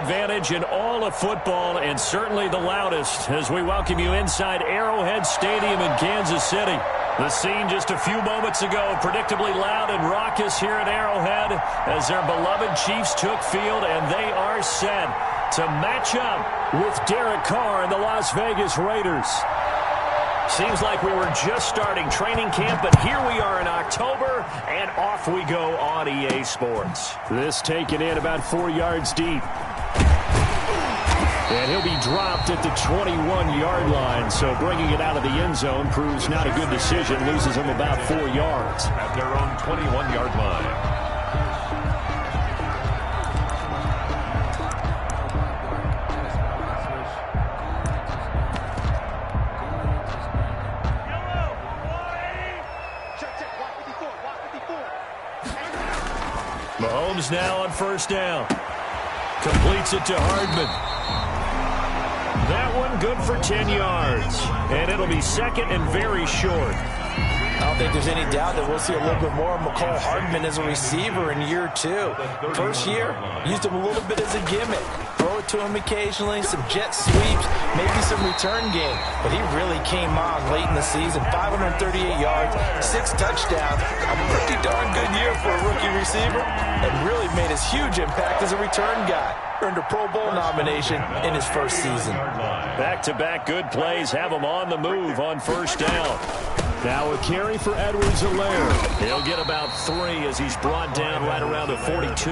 advantage in all of football, and certainly the loudest, as we welcome you inside Arrowhead Stadium in Kansas City. The scene just a few moments ago, predictably loud and raucous here at Arrowhead as their beloved Chiefs took field, and they are set to match up with Derek Carr and the Las Vegas Raiders. Seems like we were just starting training camp, but here we are in October, and off we go on EA Sports. This taken in about 4 yards deep. And he'll be dropped at the 21-yard line, so bringing it out of the end zone proves not a good decision. Loses him about 4 yards. At their own 21-yard line. Mahomes now on first down. Completes it to Hardman. That one good for 10 yards. And it'll be second and very short. I don't think there's any doubt that we'll see a little bit more of McCole Hardman as a receiver in year 2. First year, used him a little bit as a gimmick. Throw it to him occasionally, some jet sweeps, maybe some return game. But he really came on late in the season. 538 yards, 6 touchdowns. A pretty darn good year for a rookie receiver. And really made his huge impact as a return guy. Earned a Pro Bowl nomination in his first season. Back-to-back good plays have him on the move on first down. Now a carry for Edwards-Helaire. He'll get about 3 as he's brought down right around the 42.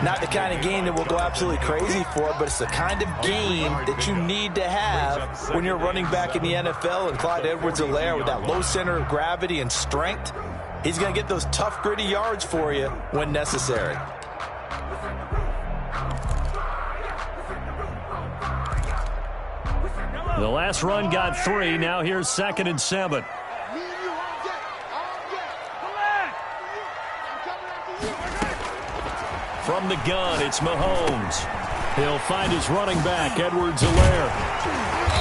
Not the kind of game that we'll go absolutely crazy for, but it's the kind of game that you need to have when you're running back in the NFL. And Clyde Edwards-Helaire, with that low center of gravity and strength, he's going to get those tough, gritty yards for you when necessary. The last run got 3. Now here's 2nd and 7. From the gun, it's Mahomes. He'll find his running back, Edwards-Helaire.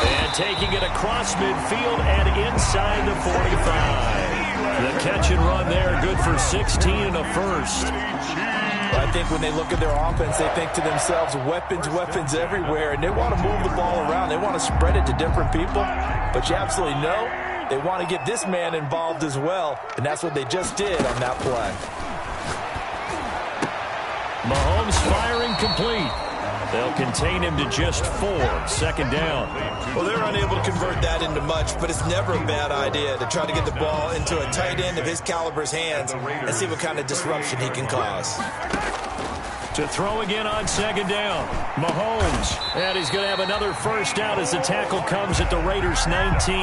And taking it across midfield and inside the 45. The catch and run there, good for 16 and a first. I think when they look at their offense, they think to themselves, weapons, weapons everywhere, and they want to move the ball around. They want to spread it to different people, but you absolutely know they want to get this man involved as well, and that's what they just did on that play. Mahomes firing complete. They'll contain him to just 4. 2nd down. Well, they're unable to convert that into much, but it's never a bad idea to try to get the ball into a tight end of his caliber's hands and see what kind of disruption he can cause. To throw again on 2nd down. Mahomes. And he's going to have another first down as the tackle comes at the Raiders' 19.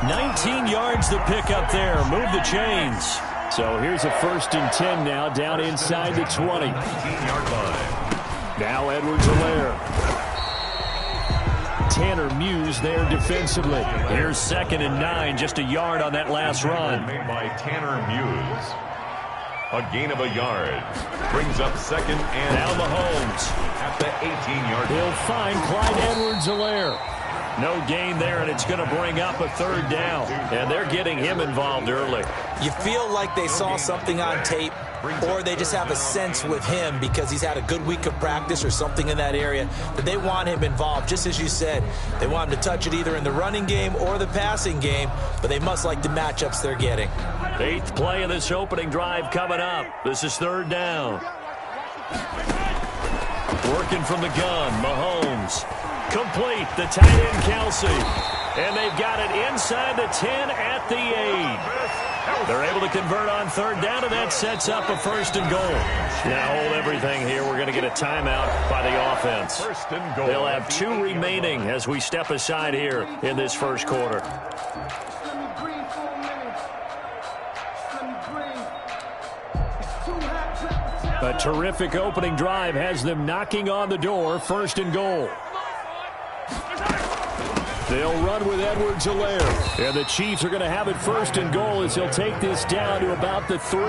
19 yards the pick up there. Move the chains. So here's a 1st and 10 now, down inside the 20. 18-yard line. Now Edwards-Helaire. Tanner Muse there defensively. Here's 2nd and 9, just a yard on that last run. Made by Tanner Muse. A gain of a yard. Brings up 2nd and now Mahomes. At the 18-yard line. He'll find Clyde Edwards-Helaire. No gain there, and it's going to bring up a 3rd down. And they're getting him involved early. You feel like they saw something on tape, or they just have a sense with him because he's had a good week of practice or something in that area that they want him involved. Just as you said, they want him to touch it either in the running game or the passing game, but they must like the matchups they're getting. 8th play of this opening drive coming up. This is 3rd down. Working from the gun, Mahomes. Complete, the tight end, Kelsey. And they've got it inside the 10 at the 8. They're able to convert on 3rd down, and that sets up a 1st and goal. Now hold everything here. We're going to get a timeout by the offense. 1st and goal. They'll have 2 remaining as we step aside here in this first quarter. A terrific opening drive has them knocking on the door. 1st and goal. They'll run with Edwards-Helaire. And the Chiefs are going to have it 1st and goal as he'll take this down to about the 3.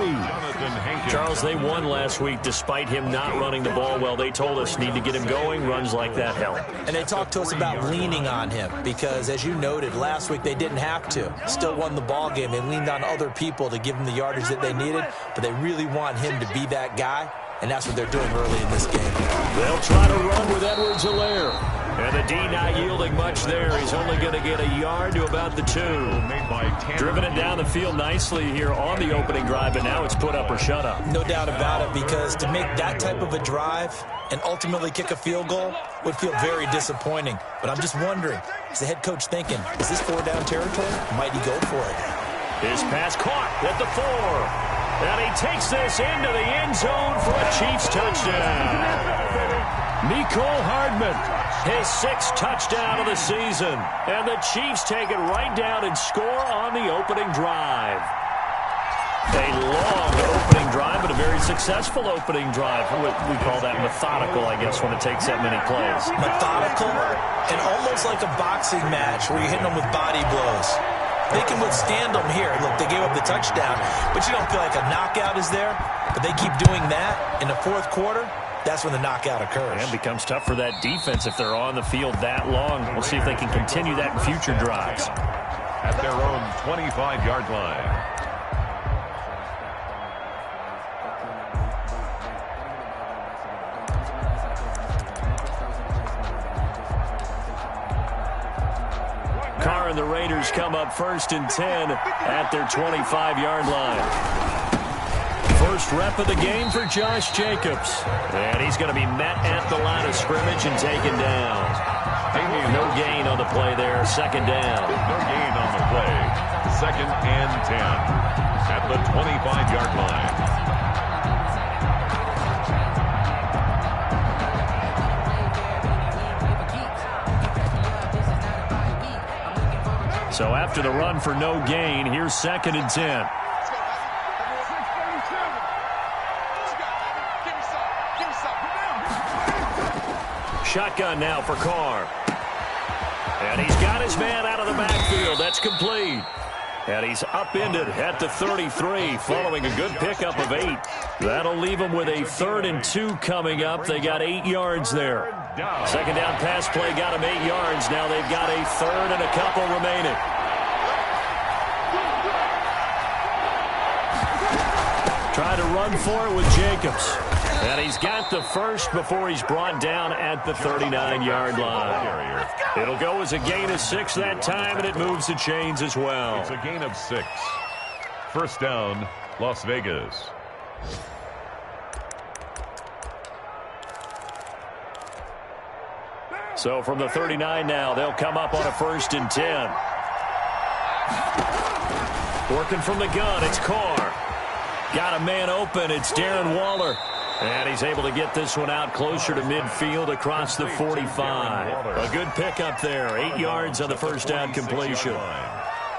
Charles, they won last week despite him not running the ball well. They told us need to get him going. Runs like that help. And they talked to us about leaning on him because, as you noted, last week they didn't have to. Still won the ball game. They leaned on other people to give them the yardage that they needed, but they really want him to be that guy. and that's what they're doing early in this game. They'll try to run with Edwards-Helaire. And the D not yielding much there. He's only going to get a yard to about the 2. Driven it down the field nicely here on the opening drive, but now it's put up or shut up. No doubt about it, because to make that type of a drive and ultimately kick a field goal would feel very disappointing. But I'm just wondering, is the head coach thinking, is this 4-down territory? Might he go for it? His pass caught at the 4. And he takes this into the end zone for a Chiefs touchdown. Mecole Hardman, his 6th touchdown of the season. And the Chiefs take it right down and score on the opening drive. A long opening drive, but a very successful opening drive. We call that methodical, I guess, when it takes that many plays. Methodical and almost like a boxing match where you're hitting them with body blows. They can withstand them here. Look, they gave up the touchdown, but you don't feel like a knockout is there. But they keep doing that in the 4th quarter. That's when the knockout occurs. And it becomes tough for that defense if they're on the field that long. We'll see if they can continue that in future drives. At their own 25-yard line. Carr and the Raiders come up 1st and 10 at their 25-yard line. First rep of the game for Josh Jacobs. And he's going to be met at the line of scrimmage and taken down. No gain on the play there. 2nd down. No gain on the play. 2nd and 10 at the 25-yard line. So after the run for no gain, here's 2nd and 10. Shotgun now for Carr. And he's got his man out of the backfield. That's complete. And he's upended at the 33 following a good pickup of 8. That'll leave him with a 3rd and 2 coming up. They got 8 yards there. 2nd down pass play got him 8 yards. Now they've got a 3rd and a couple remaining. Try to run for it with Jacobs. And he's got the 1st before he's brought down at the 39-yard line. It'll go as a gain of 6 that time, and it moves the chains as well. It's a gain of 6. 1st down, Las Vegas. So from the 39 now, they'll come up on a 1st and 10. Working from the gun, it's Carr. Got a man open, it's Darren Waller. And he's able to get this one out closer to midfield across the 45. A good pickup there. 8 yards on the 1st down completion.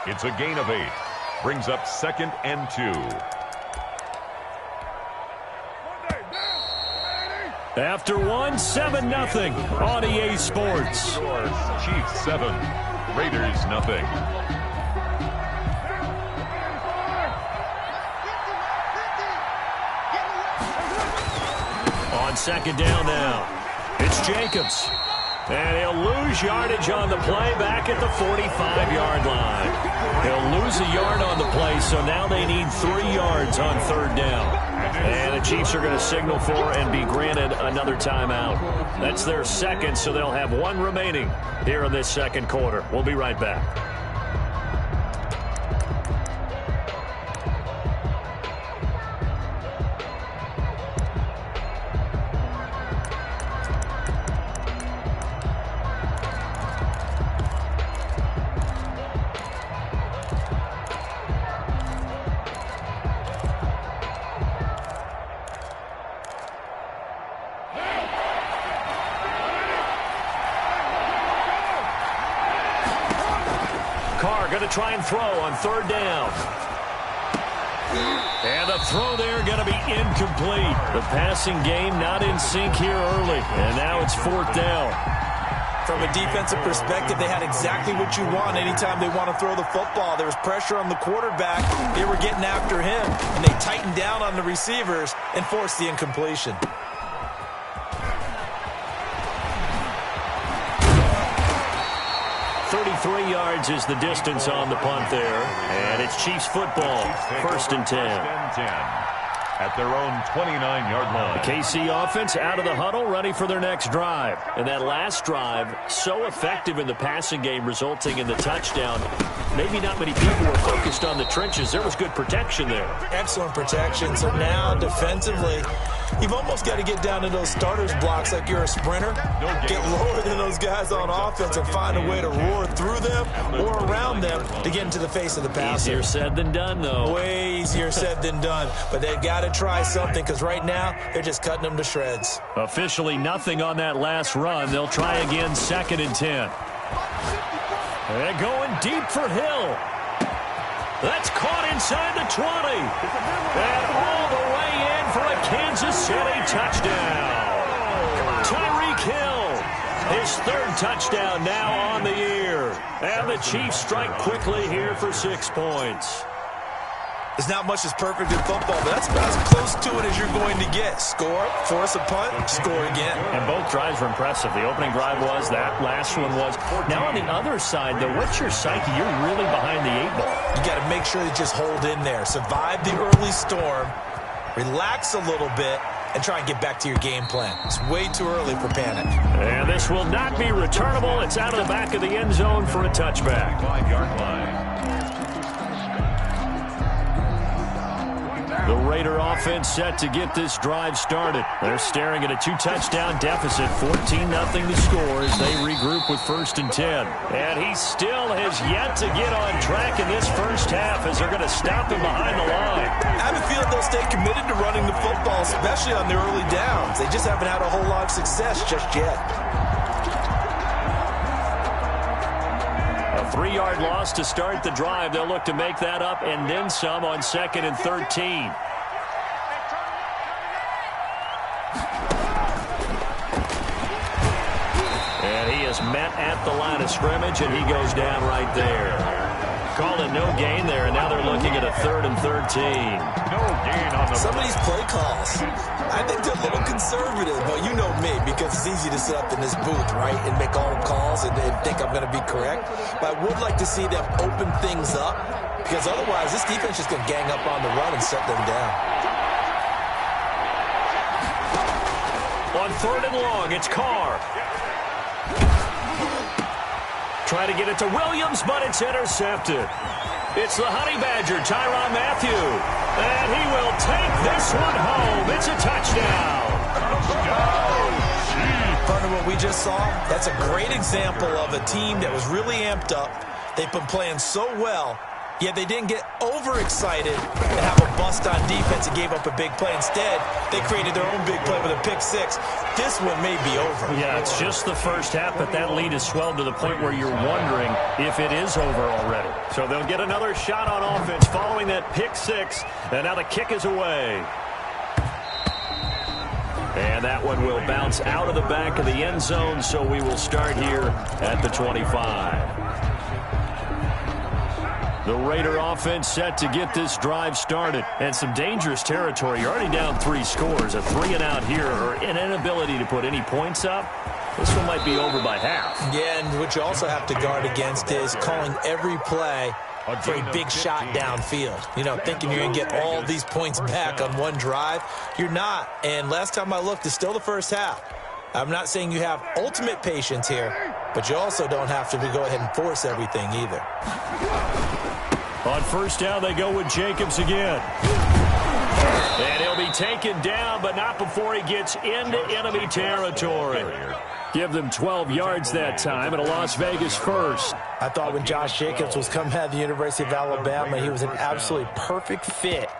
It's a gain of 8. Brings up 2nd and 2. After 1, 7-0 on EA Sports. Chiefs 7, Raiders 0. On 2nd down now, it's Jacobs. And he'll lose yardage on the play back at the 45-yard line. He'll lose a yard on the play, so now they need 3 yards on 3rd down. And the Chiefs are going to signal for and be granted another timeout. That's their 2nd, so they'll have 1 remaining here in this 2nd quarter. We'll be right back. Going to try and throw on 3rd down. And the throw there going to be incomplete. The passing game not in sync here early. And now it's 4th down. From a defensive perspective, they had exactly what you want anytime they want to throw the football. There was pressure on the quarterback. They were getting after him. And they tightened down on the receivers and forced the incompletion. 33 yards is the distance on the punt there. And it's Chiefs football. 1st and 10. at their own 29-yard line. The KC offense out of the huddle, ready for their next drive. And that last drive, so effective in the passing game, resulting in the touchdown. Maybe not many people were focused on the trenches. There was good protection there. Excellent protection. So now, defensively, you've almost got to get down to those starters blocks like you're a sprinter. Get lower than those guys on offense and find a way to roar through them or around them to get into the face of the passer. Easier said than done, though. Way easier said than done. But they've got to try something because right now they're just cutting them to shreds. Officially nothing on that last run. They'll try again, 2nd and 10. They're going deep for Hill. That's caught inside the 20. And all the way in for a Kansas City touchdown. Tyreek Hill, his 3rd touchdown now on the year. And the Chiefs strike quickly here for 6 points. There's not much that's perfect in football, but that's about as close to it as you're going to get. Score, force a punt, score again. And both drives were impressive. The opening drive was, that last one was. Now on the other side, though, what's your psyche? You're really behind the 8 ball. You got to make sure you just hold in there. Survive the early storm, relax a little bit, and try and get back to your game plan. It's way too early for panic. And this will not be returnable. It's out of the back of the end zone for a touchback. 5-yard line. The Raider offense set to get this drive started. They're staring at a 2-touchdown deficit, 14-0 to score as they regroup with 1st and 10. And he still has yet to get on track in this first half as they're going to stop him behind the line. I have a feeling they'll stay committed to running the football, especially on their early downs. They just haven't had a whole lot of success just yet. A 3-yard loss to start the drive. They'll look to make that up and then some on 2nd and 13. And he is met at the line of scrimmage, and he goes down right there. Called a no gain there, and now they're looking at a 3rd and 13. No gain on the Some of these play calls, I think they're a little conservative, but you know me, because it's easy to sit up in this booth, right, and make all the calls and think I'm going to be correct. But I would like to see them open things up, because otherwise this defense is going to gang up on the run and shut them down. On 3rd and long, it's Carr. Try to get it to Williams, but it's intercepted. It's the Honey Badger, Tyrann Mathieu. And he will take this one home. It's a touchdown. Partner, what we just saw, that's a great example of a team that was really amped up. They've been playing so well, yet they didn't get overexcited and have a bust on defense and gave up a big play. Instead, they created their own big play with a pick-6. This one may be over. Yeah, it's just the first half, but that lead has swelled to the point where you're wondering if it is over already. So they'll get another shot on offense following that pick-6, and now the kick is away. And that one will bounce out of the back of the end zone, so we will start here at the 25. The Raider offense set to get this drive started. And some dangerous territory. You're already down 3 scores. A 3-and-out here, or an inability to put any points up. This one might be over by half. Yeah, and what you also have to guard against is calling every play for a big shot downfield. You know, thinking you're going to get all these points back on one drive. You're not. And last time I looked, it's still the first half. I'm not saying you have ultimate patience here, but you also don't have to go ahead and force everything either. On 1st down, they go with Jacobs again. And he'll be taken down, but not before he gets into enemy territory. Give them 12 yards that time, and a Las Vegas first. I thought when Josh Jacobs was coming out of the University of Alabama, he was an absolutely perfect fit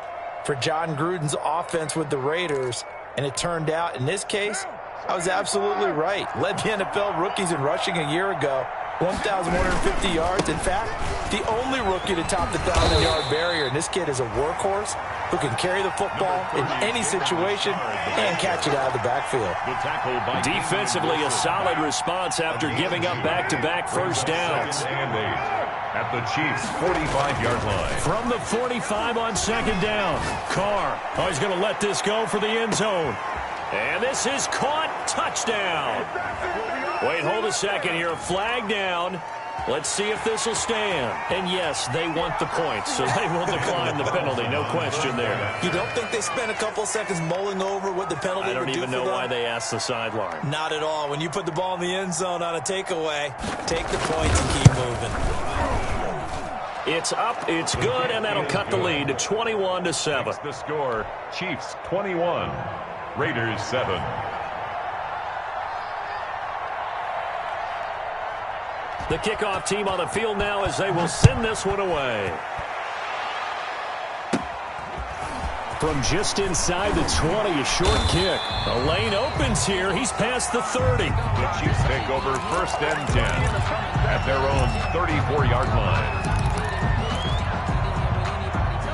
for John Gruden's offense with the Raiders. And it turned out, in this case, I was absolutely right. Led the NFL rookies in rushing a year ago. 1,150 yards. In fact, the only rookie to top the 1,000-yard barrier. And this kid is a workhorse who can carry the football in any situation and catch it out of the backfield. Defensively, a solid response after giving up back-to-back first downs. At the Chiefs' 45-yard line. From the 45 on 2nd down. Carr, he's going to let this go for the end zone. And this is caught. Touchdown. Wait, hold a second here. Flag down. Let's see if this will stand. And yes, they want the points, so they will decline the penalty. No question there. You don't think they spent a couple seconds mulling over what the penalty would do for them? I don't even know why they asked the sideline. Not at all. When you put the ball in the end zone on a takeaway, take the points and keep moving. It's up, it's good, and that'll cut the lead to 21-7. Makes the score, Chiefs 21, Raiders 7. The kickoff team on the field now as they will send this one away. From just inside the 20, a short kick. The lane opens here. He's past the 30. The Chiefs take over 1st and 10 at their own 34-yard line.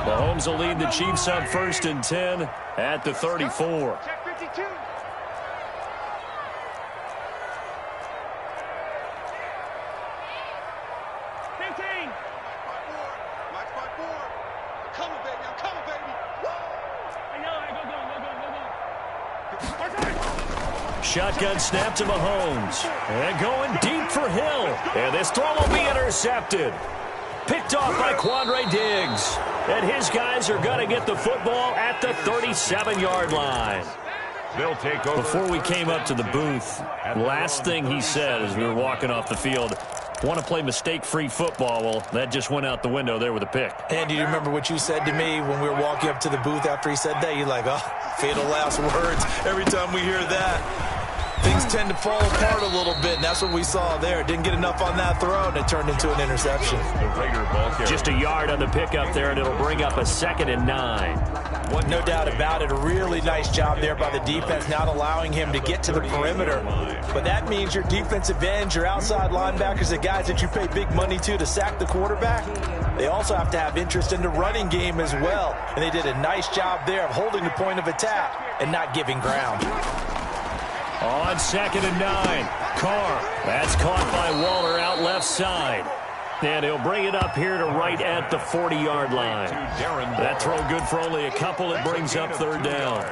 Mahomes will lead the Chiefs on 1st and 10 at the 34. Check 52. Shotgun snap to Mahomes. And going deep for Hill. And this throw will be intercepted. Picked off by Quandre Diggs. And his guys are going to get the football at the 37-yard line. They'll take over. Before we came up to the booth, last thing he said as we were walking off the field, want to play mistake-free football. Well, that just went out the window there with a pick. And do you remember what you said to me when we were walking up to the booth after he said that? You're like, oh, fatal last words. Every time we hear that, things tend to fall apart a little bit, and that's what we saw there. Didn't get enough on that throw, and it turned into an interception. The Raider ball carrier. Just a yard on the pickup there, and it'll bring up a 2nd and 9. No doubt about it. A really nice job there by the defense, not allowing him to get to the perimeter. But that means your defensive ends, your outside linebackers, the guys that you pay big money to sack the quarterback, they also have to have interest in the running game as well. And they did a nice job there of holding the point of attack and not giving ground. On 2nd and 9, Carr. That's caught by Waller out left side. And he'll bring it up here to right at the 40-yard line. That throw good for only a couple. It brings up 3rd down.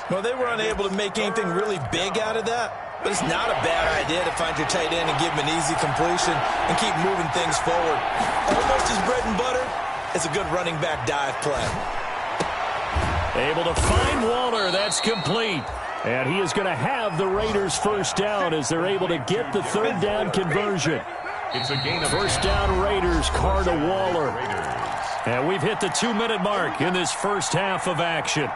Well, they were unable to make anything really big out of that, but it's not a bad idea to find your tight end and give him an easy completion and keep moving things forward. Almost his bread and butter is a good running back dive play. Able to find Waller. That's complete. And he is going to have the Raiders' 1st down as they're able to get the 3rd down conversion. It's a gain of 1st down Raiders, Carr to Waller. And we've hit the 2-minute mark in this first half of action.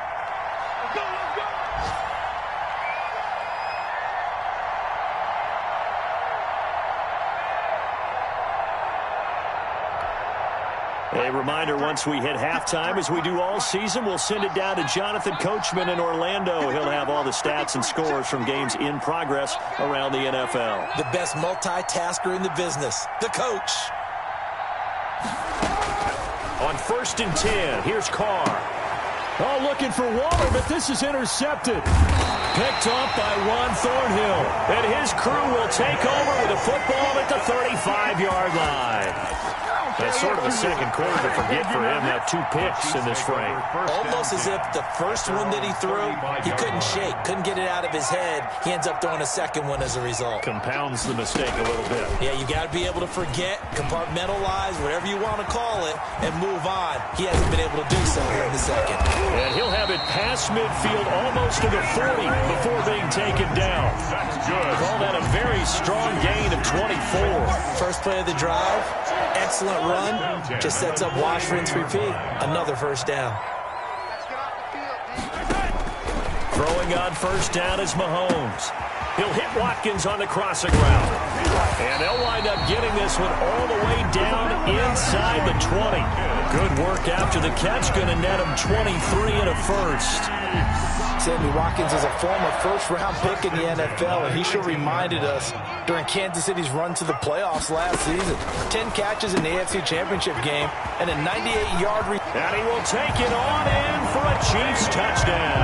A reminder, once we hit halftime, as we do all season, we'll send it down to Jonathan Coachman in Orlando. He'll have all the stats and scores from games in progress around the NFL. The best multitasker in the business, the coach. On 1st and 10, here's Carr. Oh, looking for Waller, but this is intercepted. Picked off by Juan Thornhill. And his crew will take over with a football at the 35-yard line. That's sort of a second quarter to forget for him. Now 2 picks in this frame. Almost as if the first one that he threw, he couldn't shake, couldn't get it out of his head. He ends up throwing a second one as a result. Compounds the mistake a little bit. Yeah, you got to be able to forget, compartmentalize, whatever you want to call it, and move on. He hasn't been able to do so here in the second. And he'll have it past midfield almost to the 40 before being taken down. That's good. Call that a very strong gain of 24. First play of the drive, excellent run, just sets up wash, rinse, repeat. Another 1st down. Throwing on 1st down is Mahomes. He'll hit Watkins on the crossing route. And they'll wind up getting this one all the way down inside the 20. Good work after the catch. Going to net him 23 and a 1st. Sammy Watkins is a former 1st-round pick in the NFL, and he sure reminded us during Kansas City's run to the playoffs last season. 10 catches in the AFC Championship game and a 98-yard and he will take it on in for a Chiefs touchdown.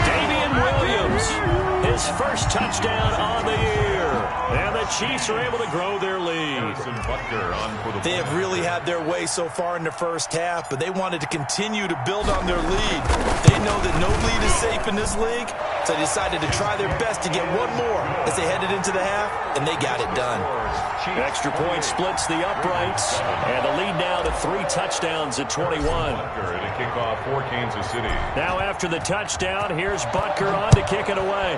Damian Williams, his 1st touchdown on the year. And the Chiefs are able to grow their lead. They have really had their way so far in the first half, but they wanted to continue to build on their lead. They know that no lead is safe in this league, So they decided to try their best to get one more as they headed into the half, and they got it done. Extra point splits the uprights, and the lead now to 3 touchdowns at 21. To kick off for Kansas City. Now after the touchdown, here's Butker on to kick it away.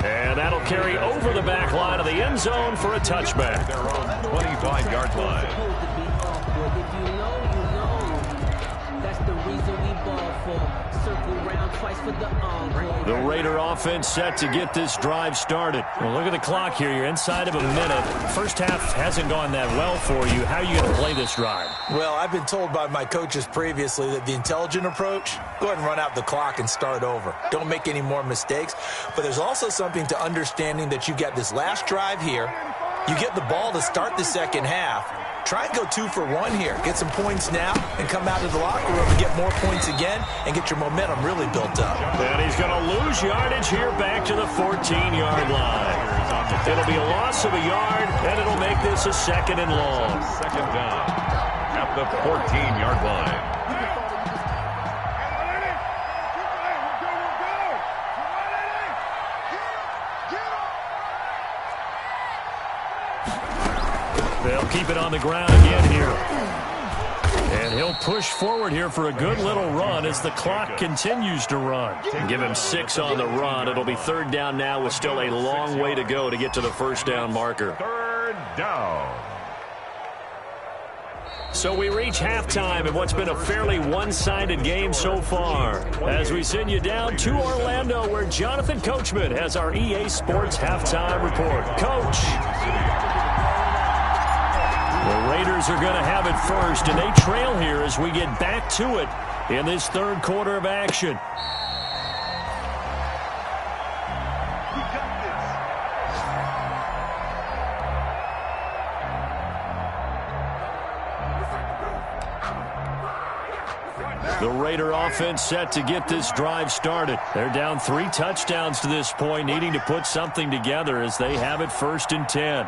And that'll carry over the back line of the end zone for a touchback. Their own 25-yard line. If you know, you know. That's the reason we ball for. Circle round twice for the encore. The Raider offense set to get this drive started. Well, look at the clock here. You're inside of a minute. First half hasn't gone that well for you. How are you going to play this drive? Well, I've been told by my coaches previously that the intelligent approach, go ahead and run out the clock and start over. Don't make any more mistakes. But there's also something to understanding that you get this last drive here. You get the ball to start the second half. Try and go 2 for 1 here. Get some points now and come out of the locker room and get more points again and get your momentum really built up. And he's going to lose yardage here back to the 14-yard line. It'll be a loss of a yard, and it'll make this a 2nd and long. Second down at the 14-yard line. They'll keep it on the ground again here. And he'll push forward here for a good little run as the clock continues to run. Give him 6 on the run. It'll be 3rd down now with still a long way to go to get to the first down marker. 3rd down. So we reach halftime in what's been a fairly one-sided game so far. As we send you down to Orlando, where Jonathan Coachman has our EA Sports halftime report. Coach. The Raiders are going to have it first, and they trail here as we get back to it in this 3rd quarter of action. The Raider offense set to get this drive started. They're down 3 touchdowns to this point, needing to put something together as they have it 1st and 10.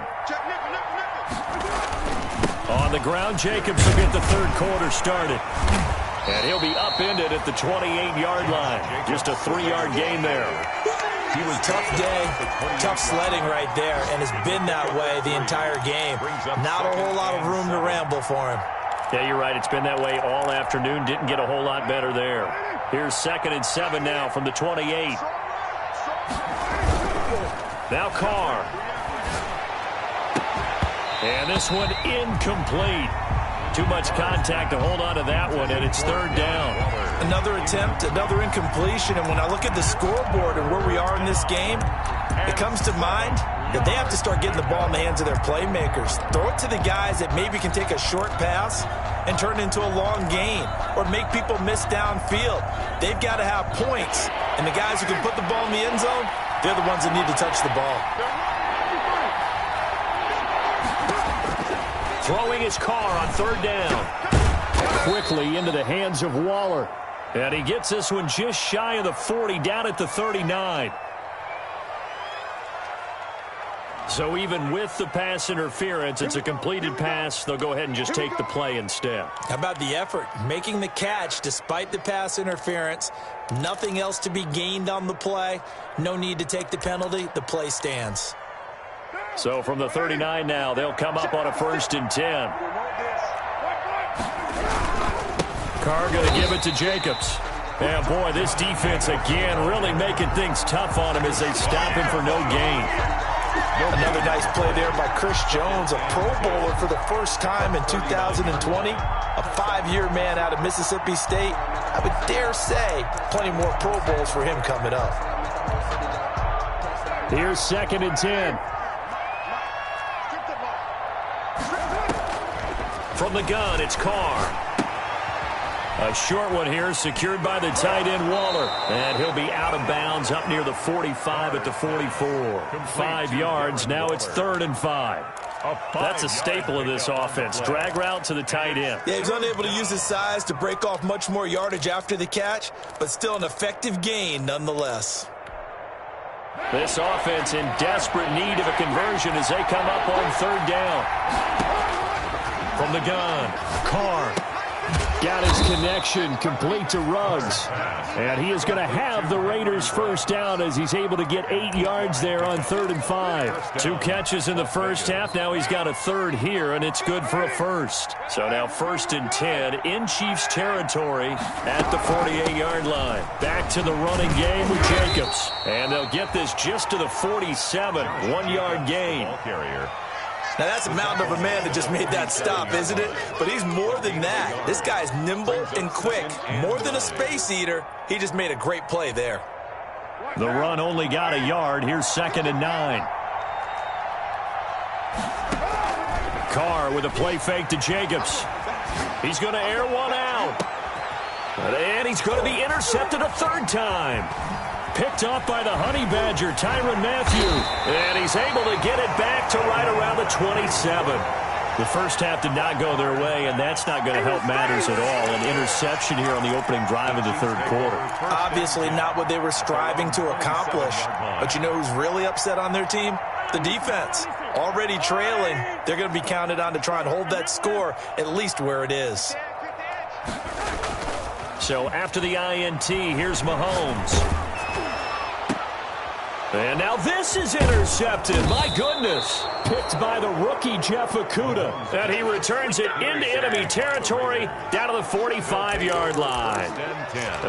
On the ground, Jacobs will get the 3rd quarter started. And he'll be upended at the 28-yard line. Just a 3-yard gain there. He was tough day, tough sledding right there, and has been that way the entire game. Not a whole lot of room to ramble for him. Yeah, you're right. It's been that way all afternoon. Didn't get a whole lot better there. Here's 2nd and 7 now from the 28. Now Carr. And this one incomplete. Too much contact to hold on to that one, and it's 3rd down. Another attempt, another incompletion, and when I look at the scoreboard and where we are in this game, it comes to mind that they have to start getting the ball in the hands of their playmakers. Throw it to the guys that maybe can take a short pass and turn it into a long gain or make people miss downfield. They've got to have points, and the guys who can put the ball in the end zone, they're the ones that need to touch the ball. Throwing his Carr on 3rd down. Quickly into the hands of Waller. And he gets this one just shy of the 40, down at the 39. So even with the pass interference, it's a completed pass. They'll go ahead and just take the play instead. How about the effort? Making the catch despite the pass interference. Nothing else to be gained on the play. No need to take the penalty. The play stands. So from the 39 now, they'll come up on a 1st and 10. Carr going to give it to Jacobs. And boy, this defense again really making things tough on him as they stop him for no gain. Another nice play there by Chris Jones, a Pro Bowler for the first time in 2020. A 5-year man out of Mississippi State. I would dare say plenty more Pro Bowls for him coming up. Here's 2nd and 10. From the gun, it's Carr. A short one here, secured by the tight end Waller. And he'll be out of bounds up near the 45 at the 44. 5 yards, now it's 3rd and 5. That's a staple of this offense. Drag route to the tight end. Yeah, he was unable to use his size to break off much more yardage after the catch, but still an effective gain nonetheless. This offense in desperate need of a conversion as they come up on 3rd down. From the gun, Carr. Got his connection complete to Ruggs. And he is going to have the Raiders first down as he's able to get 8 yards there on 3rd and 5. 2 catches in the first half. Now he's got a third here, and it's good for a first. So now 1st and 10 in Chiefs territory at the 48-yard line. Back to the running game with Jacobs. And they'll get this just to the 47. 1-yard gain. Now, that's a mountain of a man that just made that stop, isn't it? But he's more than that. This guy's nimble and quick. More than a space eater. He just made a great play there. The run only got a yard. Here's 2nd and 9. Carr with a play fake to Jacobs. He's going to air one out. And he's going to be intercepted a 3rd time. Picked off by the Honey Badger, Tyrann Mathieu. And he's able to get it back to right around the 27. The first half did not go their way, and that's not going to help matters at all. An interception here on the opening drive of the 3rd quarter. Obviously not what they were striving to accomplish. But you know who's really upset on their team? The defense. Already trailing. They're going to be counted on to try and hold that score at least where it is. So after the INT, here's Mahomes. And now this is intercepted. My goodness. Picked by the rookie Jeff Okudah. And he returns it into enemy territory down to the 45-yard line.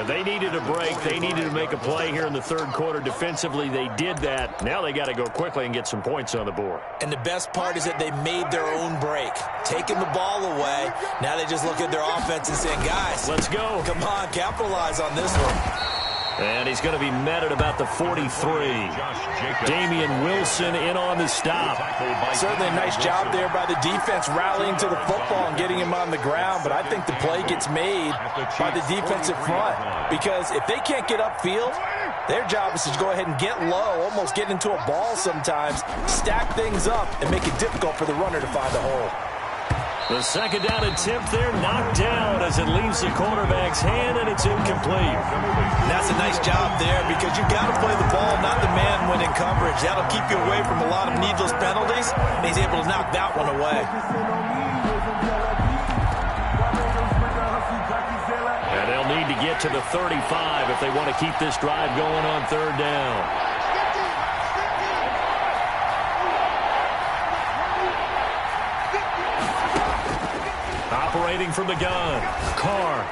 They needed a break. They needed to make a play here in the 3rd quarter. Defensively, they did that. Now they got to go quickly and get some points on the board. And the best part is that they made their own break. Taking the ball away. Now they just look at their offense and saying, guys, let's go. Come on, capitalize on this one. And he's going to be met at about the 43. Damian Wilson in on the stop. Certainly a nice job there by the defense rallying to the football and getting him on the ground. But I think the play gets made by the defensive front. Because if they can't get upfield, their job is to go ahead and get low, almost get into a ball sometimes, stack things up, and make it difficult for the runner to find a hole. The 2nd down attempt there knocked down as it leaves the quarterback's hand, and it's incomplete. That's a nice job there because you've got to play the ball, not the man when in coverage. That'll keep you away from a lot of needless penalties, and he's able to knock that one away. And they'll need to get to the 35 if they want to keep this drive going on 3rd down. Operating from the gun, Carr.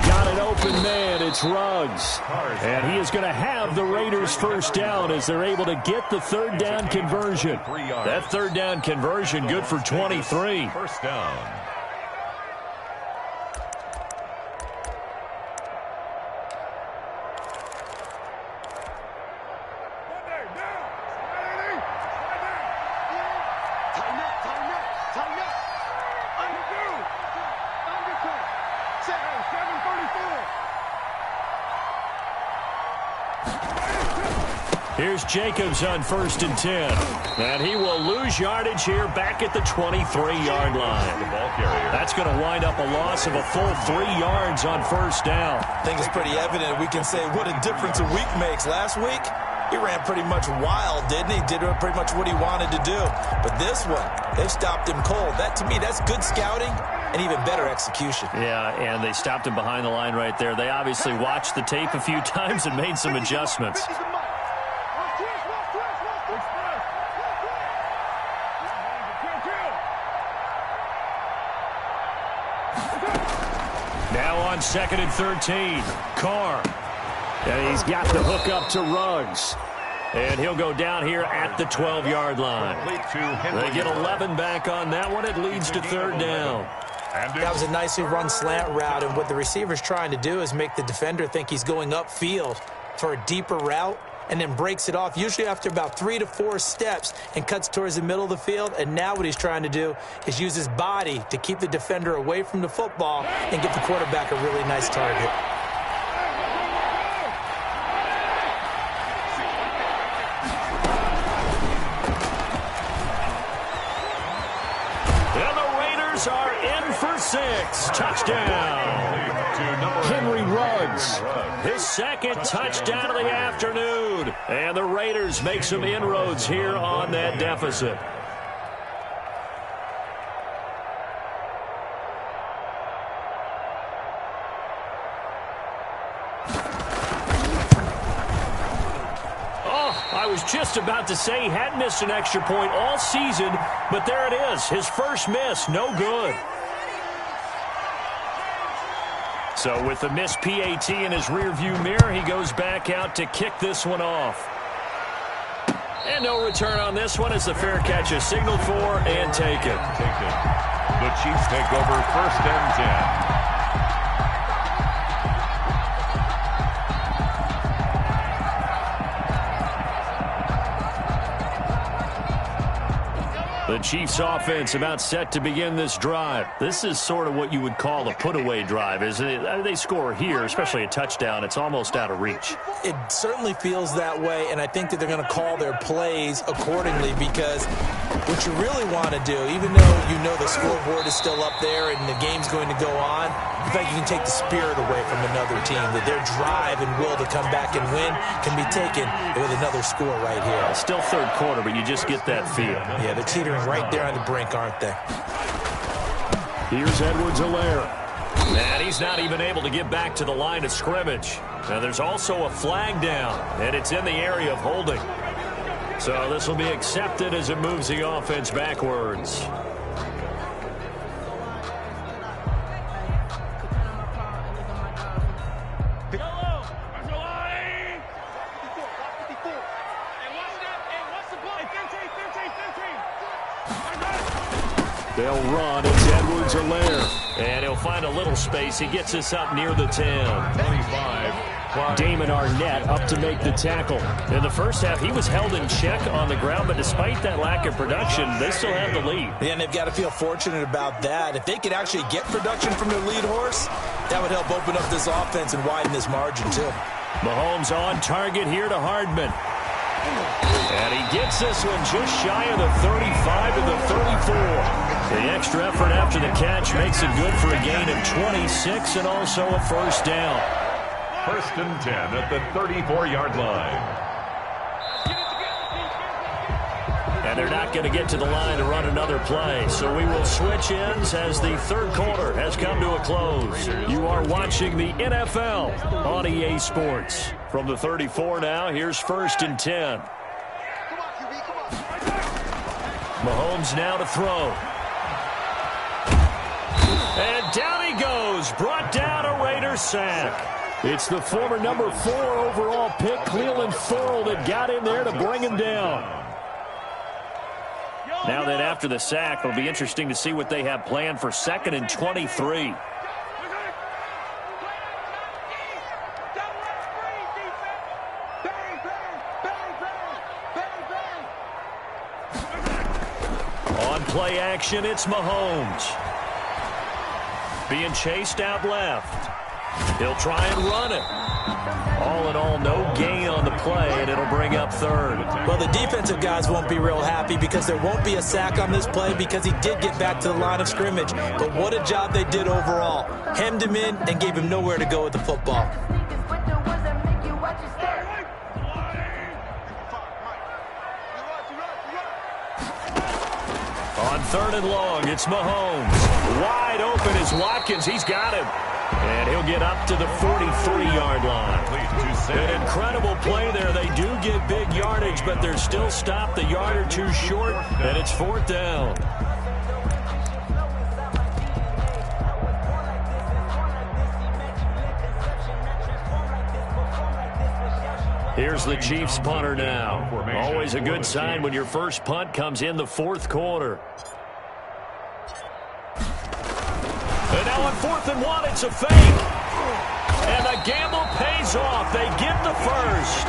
Got an open man, it's Ruggs. And he is going to have the Raiders first down as they're able to get the 3rd down conversion. That 3rd down conversion good for 23. First down. Here's Jacobs on 1st and 10. And he will lose yardage here back at the 23-yard line. That's going to wind up a loss of a full 3 yards on 1st down. I think it's pretty evident we can say what a difference a week makes. Last week, he ran pretty much wild, didn't he? Did pretty much what he wanted to do. But this one, they've stopped him cold. That, to me, that's good scouting and even better execution. Yeah, and they stopped him behind the line right there. They obviously watched the tape a few times and made some adjustments. Now on 2nd and 13, Carr. And he's got the hook up to Ruggs. And he'll go down here at the 12-yard line. They get 11 back on that one. It leads to 3rd down. That was a nicely run slant route, and what the receiver's trying to do is make the defender think he's going upfield for a deeper route and then breaks it off, usually after about 3 to 4 steps, and cuts towards the middle of the field. And now what he's trying to do is use his body to keep the defender away from the football and give the quarterback a really nice target. And the Raiders are in for 6. Touchdown. Henry Ruggs. His 2nd touchdown of the afternoon. And the Raiders make some inroads here on that deficit. I was just about to say he hadn't missed an extra point all season, but there it is. His first miss, no good. So with the missed PAT in his rearview mirror, he goes back out to kick this one off. And no return on this one as the fair catch is signaled for and taken. The Chiefs take over 1st and 10. The Chiefs offense about set to begin this drive. This is sort of what you would call a put-away drive, isn't it? They score here, especially a touchdown. It's almost out of reach. It certainly feels that way, and I think that they're going to call their plays accordingly because what you really want to do, even though you know the scoreboard is still up there and the game's going to go on, you think you can take the spirit away from another team, that their drive and will to come back and win can be taken with another score right here. Still third quarter, but you just get that feel. Yeah, they're teetering right there on the brink, aren't they? Here's Edwards-Helaire. And he's not even able to get back to the line of scrimmage. Now there's also a flag down, and it's in the area of holding. So this will be accepted as it moves the offense backwards. They'll run. It's Edwards-Helaire. And he'll find a little space. He gets us up near the 10. 25. Damon Arnett up to make the tackle. In the first half, he was held in check on the ground, but despite that lack of production, they still have the lead. Yeah, and they've got to feel fortunate about that. If they could actually get production from their lead horse, that would help open up this offense and widen this margin, too. Mahomes on target here to Hardman. And he gets this one just shy of the 35 to the 34. The extra effort after the catch makes it good for a gain of 26 and also a first down. 1st and 10 at the 34-yard line. And they're not going to get to the line to run another play. So we will switch ends as the third quarter has come to a close. You are watching the NFL on EA Sports. From the 34 now, here's 1st and 10. Mahomes now to throw. And down he goes. Brought down a Raiders sack. It's the former number 4 overall pick, Cleveland Farrell, that got in there to bring him down. Now then, after the sack, it'll be interesting to see what they have planned for 2nd and 23. On play action, it's Mahomes. Being chased out left. He'll try and run it. All in all, no gain on the play, and it'll bring up 3rd. Well, the defensive guys won't be real happy because there won't be a sack on this play because he did get back to the line of scrimmage. But what a job they did overall. Hemmed him in and gave him nowhere to go with the football. On 3rd and long, it's Mahomes. Wide open is Watkins. He's got him. And he'll get up to the 43-yard line. An incredible play there. They do get big yardage, but they're still stopped a yard or two short, and it's 4th down. Here's the Chiefs punter now. Always a good sign when your first punt comes in the 4th quarter. And now on 4th and 1, it's a fake. And the gamble pays off. They get the first.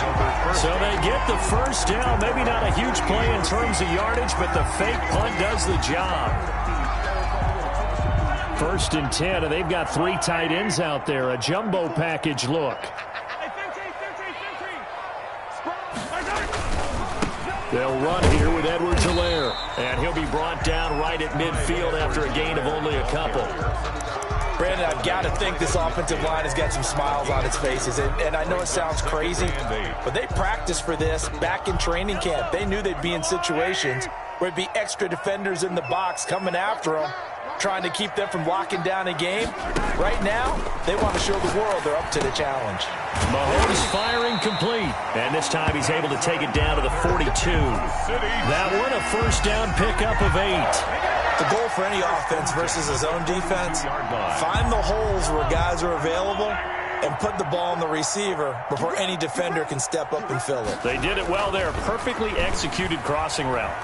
So they get the first down. Maybe not a huge play in terms of yardage, but the fake punt does the job. 1st and 10, and they've got 3 tight ends out there. A jumbo package look. They'll run here with Edwards-Helaire. And he'll be brought down right at midfield after a gain of only a couple. Brandon, I've got to think this offensive line has got some smiles on its faces. And I know it sounds crazy, but they practiced for this back in training camp. They knew they'd be in situations where it'd be extra defenders in the box coming after them. trying to keep them from locking down a game. Right now, they want to show the world they're up to the challenge. Mahomes firing complete. And this time he's able to take it down to the 42. That one, a first down pickup of 8. The goal for any offense versus his own defense, find the holes where guys are available and put the ball on the receiver before any defender can step up and fill it. They did it well there. Perfectly executed crossing route.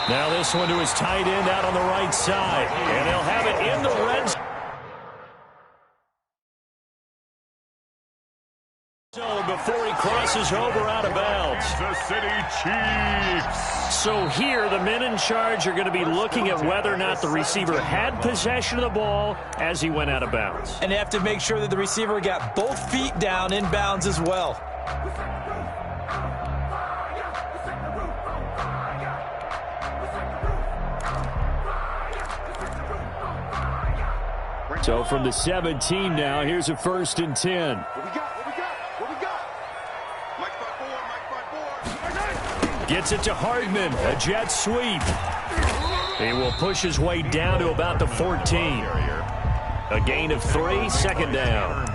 Now this one to his tight end out on the right side. And they'll have it in the red zone before he crosses over out of bounds. The City Chiefs. So here, the men in charge are going to be looking at whether or not the receiver had possession of the ball as he went out of bounds. And they have to make sure that the receiver got both feet down in bounds as well. So from the 17 now, here's a 1st and 10. Gets it to Hardman, a jet sweep. He will push his way down to about the 14. A gain of 3, 2nd down.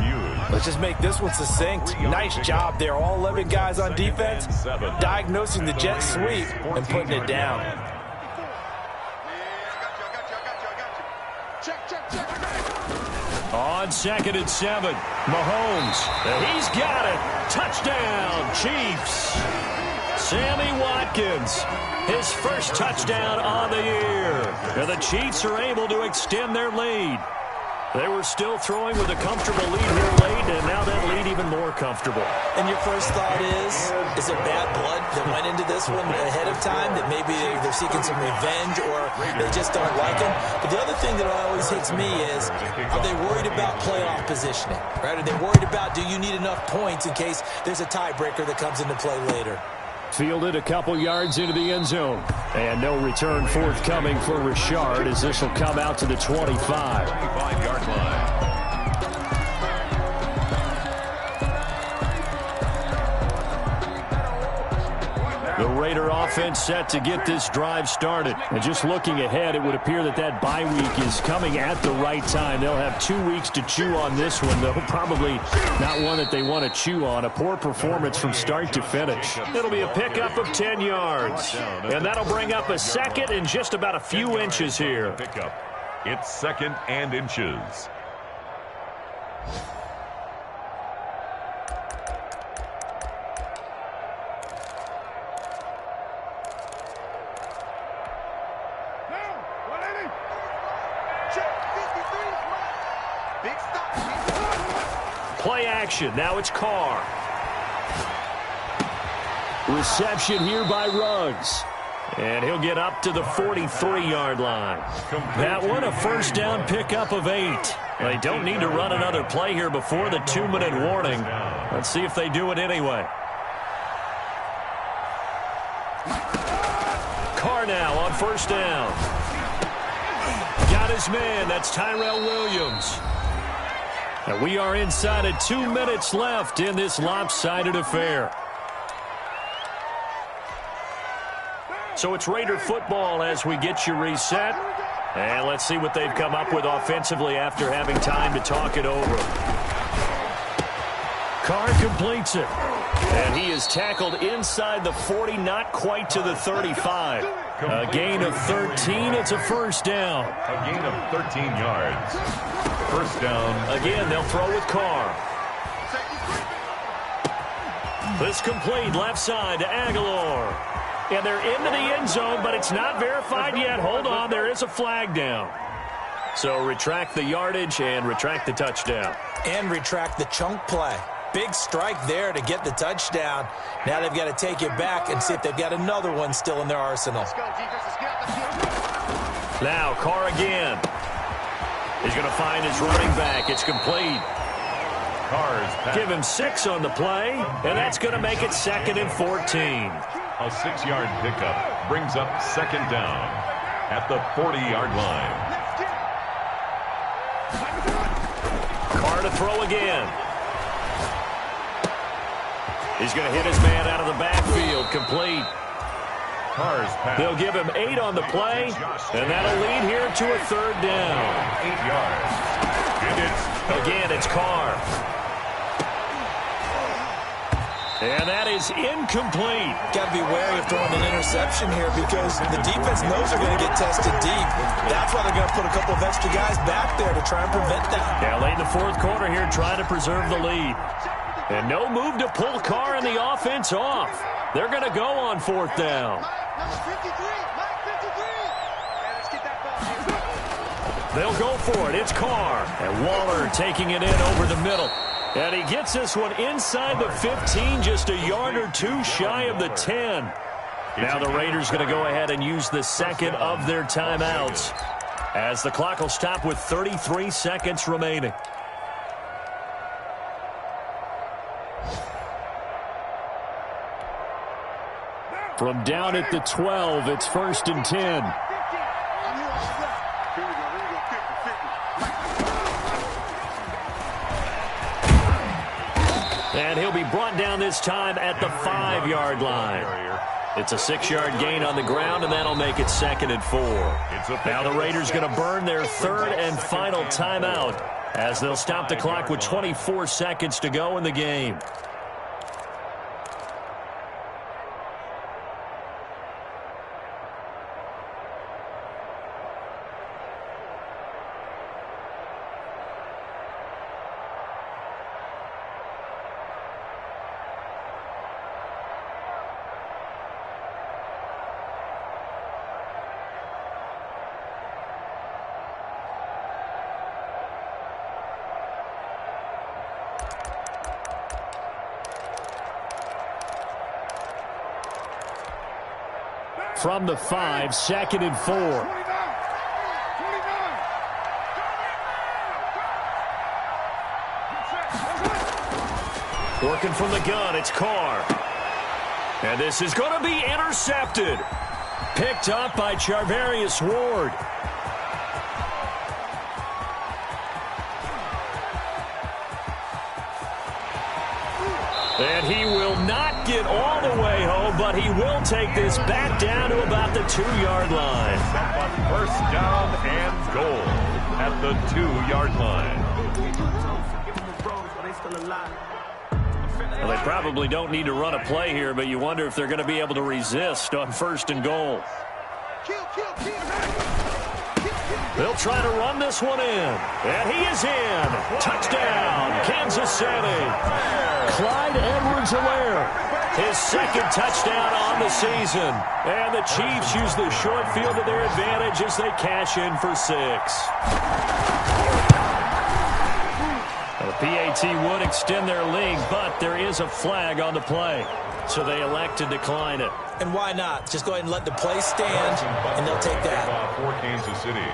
Let's just make this one succinct. Nice job there. All 11 guys on defense diagnosing the jet sweep and putting it down. On 2nd and 7, Mahomes. He's got it. Touchdown, Chiefs. Sammy Watkins, his first touchdown on the year. And the Chiefs are able to extend their lead. They were still throwing with a comfortable lead here late, and now that lead even more comfortable. And your first thought is it bad blood that went into this one ahead of time, that maybe they're seeking some revenge or they just don't like him? But the other thing that always hits me is, are they worried about playoff positioning? Right? Are they worried about, do you need enough points in case there's a tiebreaker that comes into play later? Fielded a couple yards into the end zone. And no return forthcoming for Richard as this will come out to the 25. 25-yard line. The Raider offense set to get this drive started. And just looking ahead, it would appear that that bye week is coming at the right time. They'll have 2 weeks to chew on this one, though probably not one that they want to chew on. A poor performance from start to finish. It'll be a pickup of 10 yards. And that'll bring up a 2nd and just about a few inches here. Pickup. It's 2nd and inches. Play action. Now it's Carr. Reception here by Ruggs. And he'll get up to the 43-yard line. That one, a first down pickup of 8. They don't need to run another play here before the 2-minute warning. Let's see if they do it anyway. Carr now on first down. Got his man. That's Tyrell Williams. And we are inside of 2 minutes left in this lopsided affair. So it's Raider football as we get you reset. And let's see what they've come up with offensively after having time to talk it over. Carr completes it. And he is tackled inside the 40, not quite to the 35. A gain of 13. It's a first down. A gain of 13 yards. First down. Again, they'll throw with Carr. This complete left side to Aguilar. And they're into the end zone, but it's not verified yet. Hold on, there is a flag down. So retract the yardage and retract the touchdown. And retract the chunk play. Big strike there to get the touchdown. Now they've got to take it back and see if they've got another one still in their arsenal. Now Carr again. He's going to find his running back. It's complete. Give him 6 on the play, and that's going to make it 2nd and 14. A 6-yard pickup brings up 2nd down at the 40-yard line. Carr to throw again. He's going to hit his man out of the backfield. Complete. Carr's pass. They'll give him 8 on the play, and that'll lead here to a 3rd down. 8 yards. Again, it's Carr. And that is incomplete. Got to be wary of throwing an interception here because the defense knows they're going to get tested deep. That's why they're going to put a couple of extra guys back there to try and prevent that. Yeah, late in the 4th quarter here, trying to preserve the lead. And no move to pull Carr and the offense off. They're going to go on 4th down. They'll go for it. It's Carr. And Waller taking it in over the middle. And he gets this one inside the 15, just a yard or 2 shy of the 10. Now the Raiders going to go ahead and use the 2nd of their timeouts, as the clock will stop with 33 seconds remaining. From down at the 12, it's 1st and 10. And he'll be brought down this time at the 5-yard line. It's a 6-yard gain on the ground, and that'll make it 2nd and 4. Now the Raiders going to burn their 3rd and final timeout, as they'll stop the clock with 24 seconds to go in the game. From the 5, 2nd and 4. Working from the gun, it's Carr. And this is going to be intercepted. Picked up by Charvarius Ward. And he will not get all the way home, but he will take this back down to about the 2-yard line. First down and goal at the 2-yard line. Well, they probably don't need to run a play here, but you wonder if they're going to be able to resist on 1st and goal. They'll try to run this one in. And he is in. Touchdown, Kansas City. Clyde Edwards-Helaire. His 2nd touchdown on the season. And the Chiefs use the short field to their advantage as they cash in for 6. The PAT would extend their lead, but there is a flag on the play, so they elect to decline it. And why not? Just go ahead and let the play stand, and they'll take that. For Kansas City.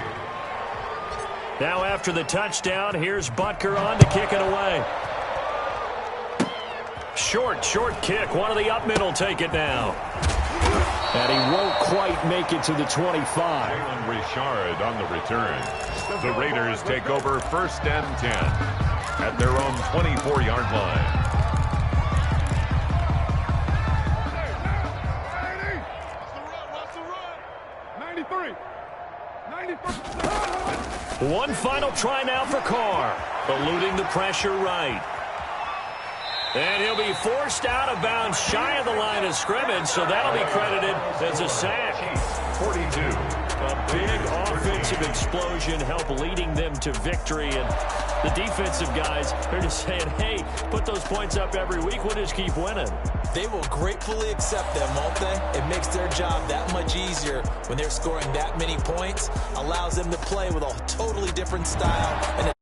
Now after the touchdown, here's Butker on to kick it away. Short kick. One of the up middle take it now. And he won't quite make it to the 25. Jalen Richard on the return. The Raiders take over 1st and 10 at their own 24-yard line. One final try now for Carr. Eluding the pressure right. And he'll be forced out of bounds shy of the line of scrimmage, so that'll be credited as a sack. 42. A big offensive explosion help leading them to victory. And the defensive guys, they're just saying, hey, put those points up every week. We'll just keep winning. They will gratefully accept them, won't they? It makes their job that much easier when they're scoring that many points. Allows them to play with a totally different style and